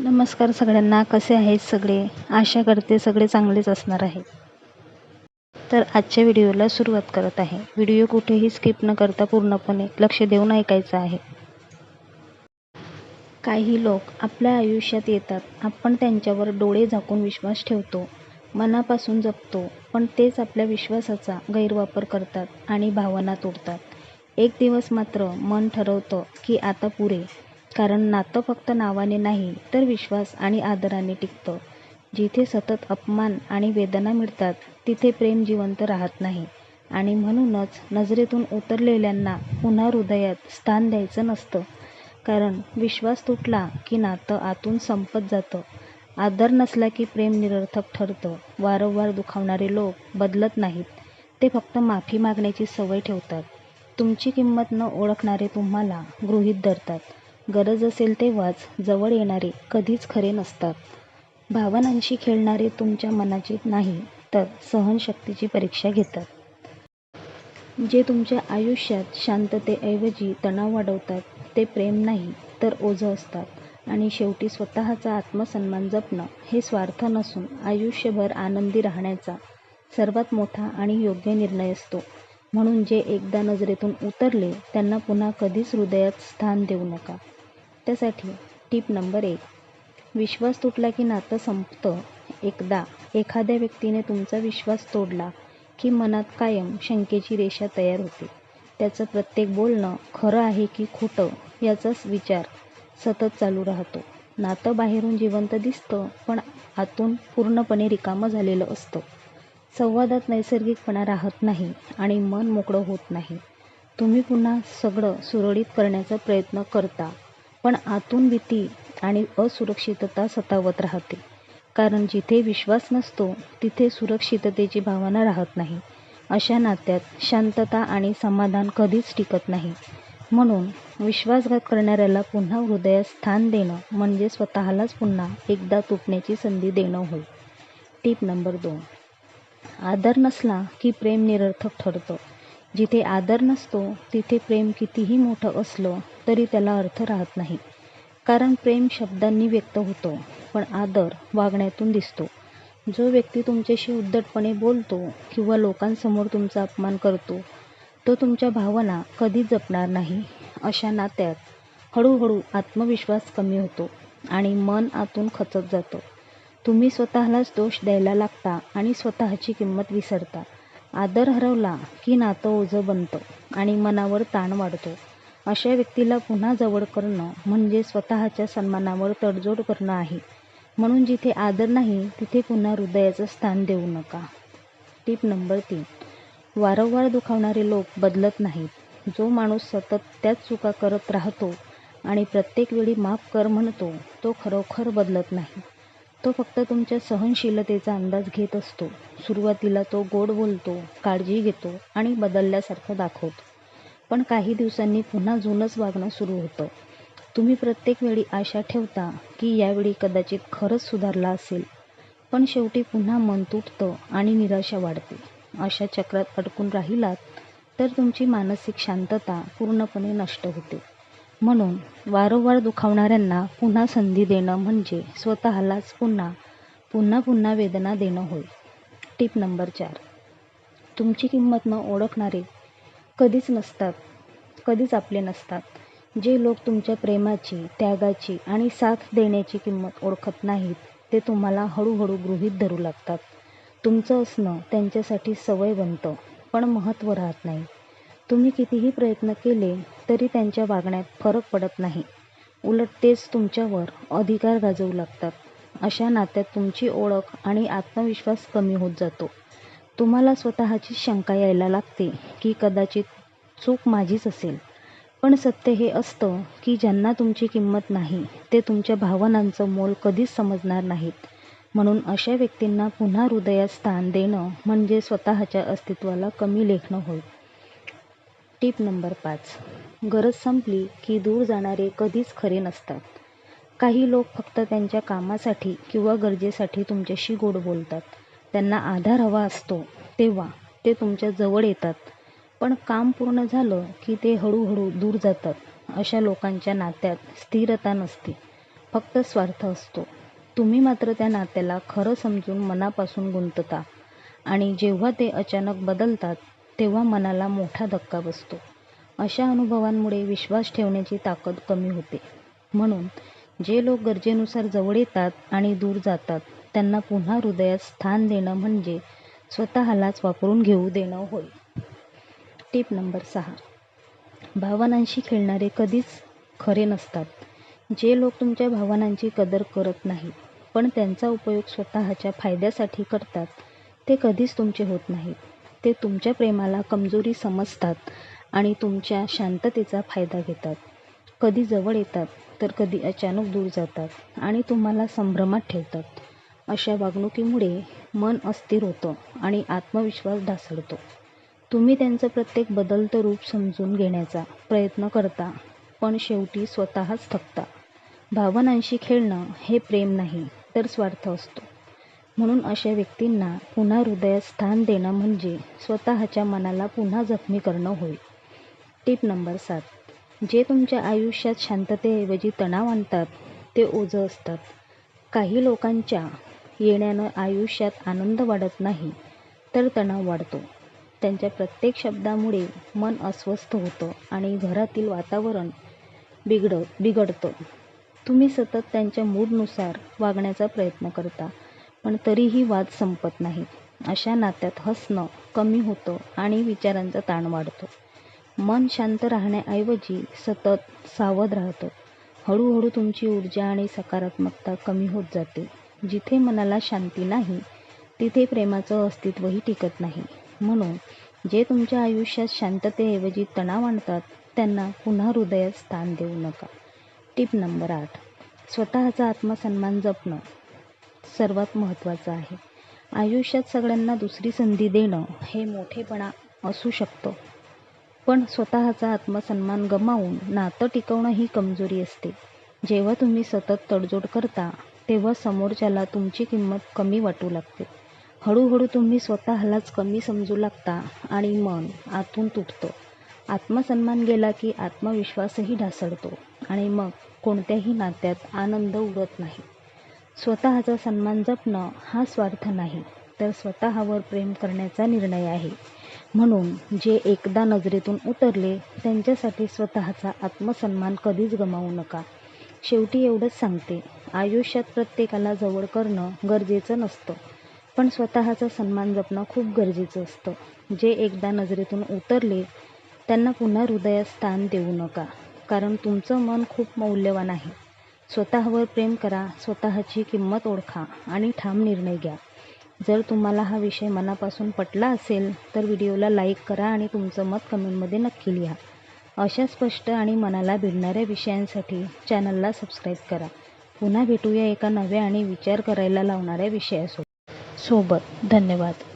नमस्कार सगळ्यांना. कसे आहेत सगळे? आशा करते सगळे चांगलेच असणार आहे. तर आजच्या व्हिडिओला सुरुवात करत आहे. व्हिडिओ कुठेही स्किप न करता पूर्णपणे लक्ष देऊन ऐकायचा आहे. काही लोक आपल्या आयुष्यात येतात. आपण त्यांच्यावर डोळे झाकून विश्वास ठेवतो, मनापासून जपतो, पण तेच आपल्या विश्वासाचा गैरवापर करतात आणि भावना तोडतात. एक दिवस मात्र मन ठरवतं की आता पुरे. कारण नातं फक्त नावाने नाही तर विश्वास आणि आदराने टिकतं. जिथे सतत अपमान आणि वेदना मिळतात तिथे प्रेम जिवंत राहत नाही. आणि म्हणूनच नजरेतून उतरलेल्यांना पुन्हा हृदयात स्थान द्यायचं नसतं. कारण विश्वास तुटला की नातं आतून संपत जातं. आदर नसला की प्रेम निरर्थक ठरतं. वारंवार दुखावणारे लोक बदलत नाहीत, ते फक्त माफी मागण्याची सवय ठेवतात. तुमची किंमत न ओळखणारे तुम्हाला गृहीत धरतात. गरज असेल तेव्हाच जवळ येणारे कधीच खरे नसतात. भावनांशी खेळणारे तुमच्या मनाची नाही तर सहनशक्तीची परीक्षा घेतात. जे तुमच्या आयुष्यात शांततेऐवजी तणाव वाढवतात ते प्रेम नाही तर ओझं असतात. आणि शेवटी स्वतःचा आत्मसन्मान जपणं हे स्वार्थ नसून आयुष्यभर आनंदी राहण्याचा सर्वात मोठा आणि योग्य निर्णय असतो. म्हणून जे एकदा नजरेतून उतरले त्यांना पुन्हा कधीच हृदयात स्थान देऊ नका. त्यासाठी टिप नंबर 1. विश्वास तुटला की नातं संपतं. एकदा एखाद्या व्यक्तीने तुमचा विश्वास तोडला की मनात कायम शंकेची रेषा तयार होते. त्याचं प्रत्येक बोलणं खरं आहे की खोटं याचाच विचार सतत चालू राहतो. नातं बाहेरून जिवंत दिसतं पण आतून पूर्णपणे रिकामं झालेलं असतं. संवादात नैसर्गिकपणा राहत नाही आणि मन मोकळं होत नाही. तुम्ही पुन्हा सगळं सुरळीत करण्याचा प्रयत्न करता, पण आतून भीती आणि असुरक्षितता सतावत राहते. कारण जिथे विश्वास नसतो तिथे सुरक्षिततेची भावना राहत नाही. अशा नात्यात शांतता आणि समाधान कधीच टिकत नाही. म्हणून विश्वासघात करणाऱ्याला पुन्हा हृदयात स्थान देणं म्हणजे स्वतःलाच पुन्हा एकदा तुटण्याची संधी देणं होय. Tip number 2. आदर नसला की प्रेम निरर्थक ठरतं. जिथे आदर नसतो तिथे प्रेम कितीही मोठं असलं तरी त्याला अर्थ राहत नाही. कारण प्रेम शब्दांनी व्यक्त होतं, पण आदर वागण्यातून दिसतो. जो व्यक्ती तुमच्याशी उद्धटपणे बोलतो किंवा लोकांसमोर तुमचा अपमान करतो तो तुमच्या भावना कधीच जपणार नाही. अशा नात्यात हळूहळू आत्मविश्वास कमी होतो आणि मन आतून खचत जातं. तुम्ही स्वतःलाच दोष द्यायला लागता आणि स्वतःची किंमत विसरता. आदर हरवला की नातं ओझं बनतं आणि मनावर ताण वाढतो. अशा व्यक्तीला पुन्हा जवळ करणं म्हणजे स्वतःच्या सन्मानावर तडजोड करणं आहे. म्हणून जिथे आदर नाही तिथे पुन्हा हृदयाचं स्थान देऊ नका. Tip number 3. वारंवार दुखावणारे लोक बदलत नाहीत. जो माणूस सतत त्याच चुका करत राहतो आणि प्रत्येक वेळी माफ कर म्हणतो तो खरोखर बदलत नाही. तो फक्त तुमच्या सहनशीलतेचा अंदाज घेत असतो. सुरुवातीला तो गोड बोलतो, काळजी घेतो आणि बदलल्यासारखं दाखवतो. पण काही दिवसांनी पुन्हा जुनंच वागणं सुरू होतं. तुम्ही प्रत्येक वेळी आशा ठेवता की यावेळी कदाचित खरंच सुधारला असेल, पण शेवटी पुन्हा मन तुटतं आणि निराशा वाढते. अशा चक्रात अडकून राहिलात तर तुमची मानसिक शांतता पूर्णपणे नष्ट होते. म्हणून वारंवार दुखावणाऱ्यांना पुन्हा संधी देणं म्हणजे स्वतःलाच पुन्हा वेदना देणं होय. Tip number 4. तुमची किंमत न ओळखणारे कधीच आपले नसतात. जे लोक तुमच्या प्रेमाची, त्यागाची आणि साथ देण्याची किंमत ओळखत नाहीत ते तुम्हाला हळूहळू गृहीत धरू लागतात. तुमचं असणं त्यांच्यासाठी सवय बनतं, पण महत्त्व राहत नाही. तुम्ही कितीही प्रयत्न केले तरी त्यांच्या वागण्यात फरक पडत नाही. उलट तेच तुमच्यावर अधिकार गाजवू लागतात. अशा नात्यात तुमची ओळख आणि आत्मविश्वास कमी होत जातो. तुम्हाला स्वतःची शंका यायला लागते की कदाचित चूक माझीच असेल. पण सत्य हे असतं की ज्यांना तुमची किंमत नाही ते तुमच्या भावनांचं मोल कधीच समजणार नाहीत. म्हणून अशा व्यक्तींना पुन्हा हृदयात स्थान देणं म्हणजे स्वतःच्या अस्तित्वाला कमी लेखणं होय. Tip number 5. गरज संपली की दूर जाणारे कधीच खरे नसतात. काही लोक फक्त त्यांच्या कामासाठी किंवा गरजेसाठी तुमच्याशी गोड बोलतात. त्यांना आधार हवा असतो तेव्हा ते तुमच्या जवळ येतात, पण काम पूर्ण झालं की ते हळूहळू दूर जातात. अशा लोकांच्या नात्यात स्थिरता नसते. फक्त स्वार्थ असतो. तुम्ही मात्र त्या नात्याला खरं समजून मनापासून गुंतता आणि जेव्हा ते अचानक बदलतात तेव्हा मनाला मोठा धक्का बसतो. अशा अनुभवांमुळे विश्वास ठेवण्याची ताकद कमी होते. म्हणून जे लोक गरजेनुसार जवळ येतात आणि दूर जातात त्यांना पुन्हा हृदयात स्थान देणं म्हणजे स्वतःलाच वापरून घेऊ देणं होय. Tip number 6. भावनांशी खेळणारे कधीच खरे नसतात. जे लोक तुमच्या भावनांची कदर करत नाहीत पण त्यांचा उपयोग स्वतःच्या फायद्यासाठी करतात ते कधीच तुमचे होत नाहीत. ते तुमच्या प्रेमाला कमजोरी समजतात आणि तुमच्या शांततेचा फायदा घेतात. कधी जवळ येतात तर कधी अचानक दूर जातात आणि तुम्हाला संभ्रमात ठेवतात. अशा वागणुकीमुळे मन अस्थिर होतं आणि आत्मविश्वास ढासळतो. तुम्ही त्यांचं प्रत्येक बदलतं रूप समजून घेण्याचा प्रयत्न करता पण शेवटी स्वतःच थकता. भावनांशी खेळणं हे प्रेम नाही तर स्वार्थ असतो. म्हणून अशा व्यक्तींना पुन्हा हृदयात स्थान देणं म्हणजे स्वतःच्या मनाला पुन्हा जखमी करणं होय. Tip number 7. जे तुमच्या आयुष्यात शांततेऐवजी तणाव आणतात ते ओझं असतात. काही लोकांच्या येण्यानं आयुष्यात आनंद वाढत नाही तर तणाव वाढतो. त्यांच्या प्रत्येक शब्दामुळे मन अस्वस्थ होतं आणि घरातील वातावरण बिघडतं. तुम्ही सतत त्यांच्या मूडनुसार वागण्याचा प्रयत्न करता पण तरीही वाद संपत नाहीत. अशा नात्यात हसणं कमी होतं आणि विचारांचा ताण वाढतो. मन शांत राहण्याऐवजी सतत सावध राहतं. हळूहळू तुमची ऊर्जा आणि सकारात्मकता कमी होत जाते. जिथे मनाला शांती नाही तिथे प्रेमाचं अस्तित्वही टिकत नाही. म्हणून जे तुमच्या आयुष्यात शांततेऐवजी तणाव आणतात त्यांना पुन्हा हृदयात स्थान देऊ नका. Tip number 8. स्वतःचा आत्मसन्मान जपणं सर्वात महत्त्वाचं आहे. आयुष्यात सगळ्यांना दुसरी संधी देणं हे मोठेपणा असू शकतं पण स्वतःचा आत्मसन्मान गमावून नातं टिकवणं ही कमजोरी असते. जेव्हा तुम्ही सतत तडजोड करता तेव्हा समोरच्याला तुमची किंमत कमी वाटू लागते. हळूहळू तुम्ही स्वतःलाच कमी समजू लागता आणि मन आतून तुटतं. आत्मसन्मान गेला की आत्मविश्वासही ढासळतो आणि मग कोणत्याही नात्यात आनंद उरत नाही. स्वतःचा सन्मान जपणं हा स्वार्थ नाही तर स्वतःवर प्रेम करण्याचा निर्णय आहे. म्हणून जे एकदा नजरेतून उतरले त्यांच्यासाठी स्वतःचा आत्मसन्मान कधीच गमावू नका. शेवटी एवढंच सांगते, आयुष्यात प्रत्येकाला जवळ करणं गरजेचं नसतं पण स्वतःचा सन्मान जपणं खूप गरजेचं असतं. जे एकदा नजरेतून उतरले त्यांना पुन्हा हृदयात स्थान देऊ नका कारण तुमचं मन खूप मौल्यवान आहे. स्वतःवर प्रेम करा, स्वतःची किंमत ओळखा आणि ठाम निर्णय घ्या. जर तुम्हाला हा विषय मनापासून पटला असेल तर व्हिडिओला लाईक करा आणि तुमचं मत कमेंटमध्ये नक्की लिहा. अशा स्पष्ट आणि मनाला भिडणाऱ्या विषयांसाठी चॅनलला सबस्क्राईब करा. पुन्हा भेटूया एका नव्या आणि विचार करायला लावणाऱ्या विषयासोबत. धन्यवाद.